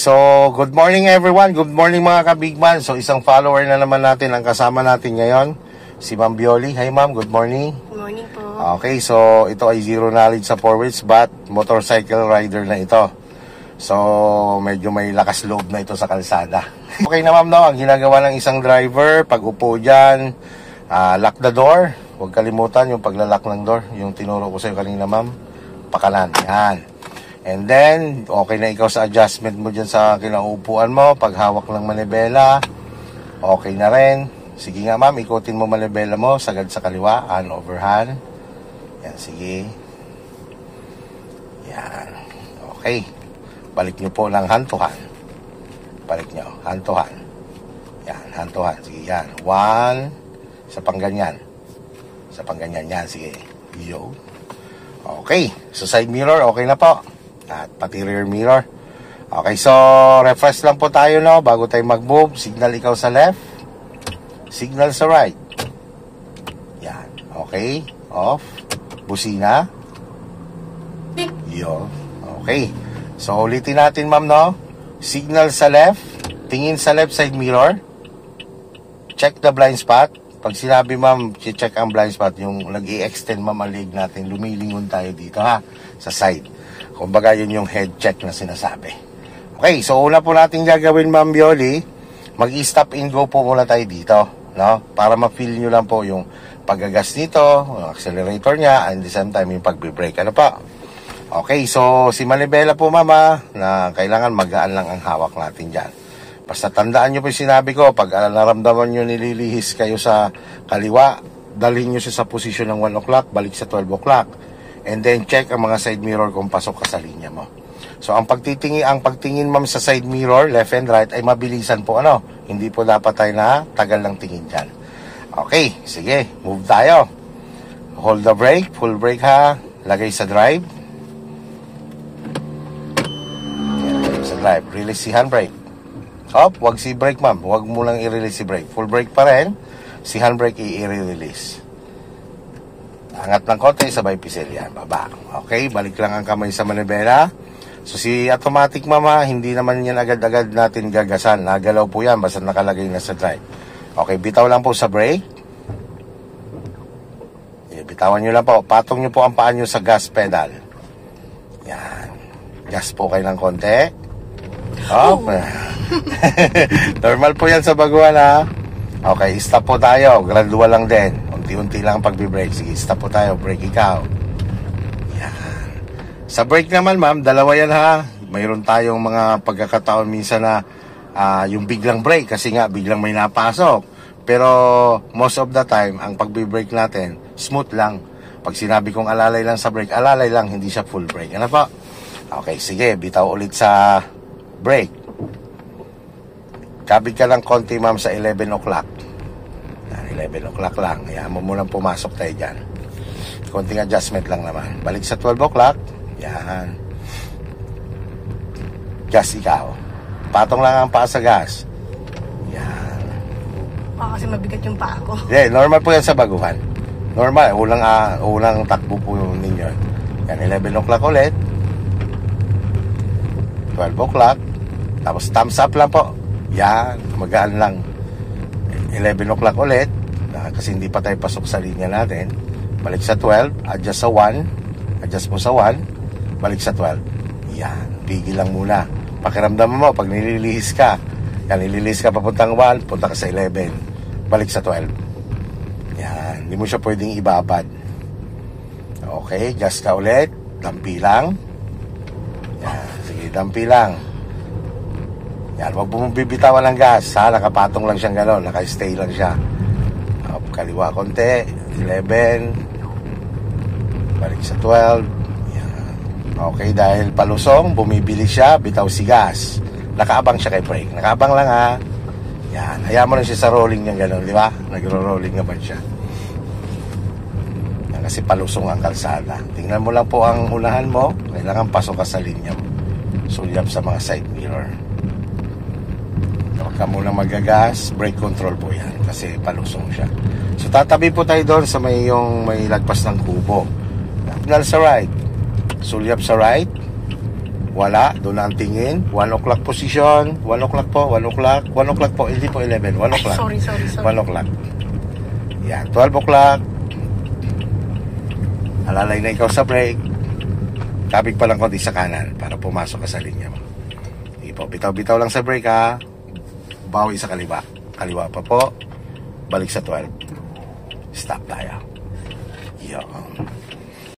So, good morning everyone. Good morning mga kabigman. So, isang follower na naman natin ang kasama natin ngayon, si Ma'am Bioli. Hi ma'am, good morning. Good morning po. Okay, so ito ay zero knowledge sa four wheels but motorcycle rider na ito. So, medyo may lakas loob na ito sa kalsada. Okay na ma'am, no? Ang ginagawa ng isang driver, pag upo dyan, lock the door. Huwag kalimutan yung paglalak ng door. Yung tinuro ko sa'yo kanina ma'am, pakanan. Yan. And then, okay na ikaw sa adjustment mo dyan sa kinaupuan mo. Pag hawak ng manibela, okay na rin. Sige nga ma'am, ikutin mo manibela mo, sagad sa kaliwa, hand over hand. Yan, sige. Yan. Okay. Balik nyo po ng hand to hand. Balik nyo, hand to hand. Yan, hand to hand. Sige, yan. One, sa pangganyan. Sa pangganyan, yan, sige. Yo. Okay. So, side mirror, okay na po. At pati rear mirror. Okay, so refresh lang po tayo, no, bago tayo mag-move. Signal ikaw sa left, signal sa right. Yan, okay. Off. Busina. Yo. Okay. So ulitin natin ma'am, no. Signal sa left, tingin sa left side mirror, check the blind spot. Pag sinabi ma'am, check ang blind spot, yung nag-i-extend ma'am ang leg natin, lumilingon tayo dito ha, sa side. Kumbaga yun yung head check na sinasabi. Okay, so una po natin gagawin ma'am Bioli, mag-stop and go po muna tayo dito, no? Para ma-feel nyo lang po yung paggagas nito, yung accelerator niya, and the same time yung pagbe-brake. Ano pa? Okay, so si manibela po mama, na kailangan magaan lang ang hawak natin dyan. Basta tandaan nyo po yung sinabi ko, pag naramdaman nyo nililihis kayo sa kaliwa, dalhin nyo siya sa posisyon ng 1 o'clock, balik sa 12 o'clock. And then check ang mga side mirror kung pasok ka sa linya mo. So ang pagtingin ma'am sa side mirror, left and right, ay mabilisan po ano. Hindi po dapat tayo na tagal lang tingin dyan. Okay, sige, move tayo. Hold the brake, full brake ha. Lagay sa drive. Lagay sa drive. Release si handbrake. Hop, wag si brake ma'am. Wag mo lang i-release si brake. Full brake pa rin. Si handbrake i-release. Angat ng konti, sabay pisel yan, baba. Okay, balik lang ang kamay sa manibela. So si automatic mama, hindi naman yan agad-agad natin gagasan. Nagalaw po yan, basta nakalagay na sa drive. Okay, bitaw lang po sa brake. Bitawan nyo lang po. Patong nyo po ang paa nyo sa gas pedal. Yan. Gas po kayo ng konti. Oh. Normal po yan sa baguhan ha. Okay, stop po tayo. Gradual lang din. Unti-unti lang pagbi-brake. Sige, stop po tayo. Brake ikaw. Yan. Sa brake naman, ma'am, dalawa yan ha. Mayroon tayong mga pagkakataon minsan na yung biglang brake kasi nga biglang may napasok. Pero most of the time, ang pagbi-brake natin, smooth lang. Pag sinabi kong alalay lang sa brake, alalay lang, hindi siya full brake. Ano po? Okay, sige. Bitaw ulit sa brake. Kabig ka lang konti, ma'am, sa 11 o'clock. 11 o'clock lang. Ayan mo munang pumasok tayo dyan. Konting adjustment lang naman. Balik sa 12 o'clock. Yan. Gas ikaw. Patong lang ang paa sa gas. Yan. Kasi mabigat yung paa ko. Yeah, normal po yan sa baguhan. Normal. Unang takbo po ninyo. Yan, 11 o'clock ulit. 12 o'clock. Tapos thumbs up lang po. Yan. Magaan lang. 11 o'clock ulit. Kasi hindi pa tayo pasok sa linya natin. Balik sa 12, adjust sa 1, adjust mo sa 1, balik sa 12. Yan, pigil lang muna. Pakiramdam mo, pag nililihis ka, yan, nililihis ka papuntang 1, punta ka sa 11, balik sa 12. Yan, hindi mo siya pwedeng ibabad. Okay, adjust ka ulit, dampi lang. Yan, sige, dampi lang. Yan, wag mo bibitawan ng gas, ha, nakapatong lang siyang gano'n, naka-stay lang siya. Kaliwa konti, 11, balik sa 12. Yan. Okay, dahil palusong, bumibili siya, bitaw si gas. Nakaabang siya kay brake. Nakaabang lang ha. Yan, hayaan mo lang siya sa rolling niya gano'n, di ba? Nagro-rolling naman siya. Yan, kasi palusong ang kalsada. Tingnan mo lang po ang unahan mo, kailangan pasok ka sa linya mo. Sulyap sa mga side mirror. Huwag ka muna magagas, brake control po yan kasi palusong siya. So tatabi po tayo doon sa may lagpas ng kubo. Signal sa right, sulyap sa right. Wala, doon na ang tingin. 1 o'clock position. 1 o'clock po, 1 o'clock. 1 o'clock po, hindi po 11. 1 o'clock. Sorry. 1 o'clock. Yan, 12 o'clock. Alalay na ikaw sa brake. Kabig pa lang konti sa kanan para pumasok ka sa linya mo. Sige po, bitaw-bitaw lang sa brake ha. Bawi sa kaliwa. Kaliwa pa po. Balik sa 12. Stop tayo. Yo.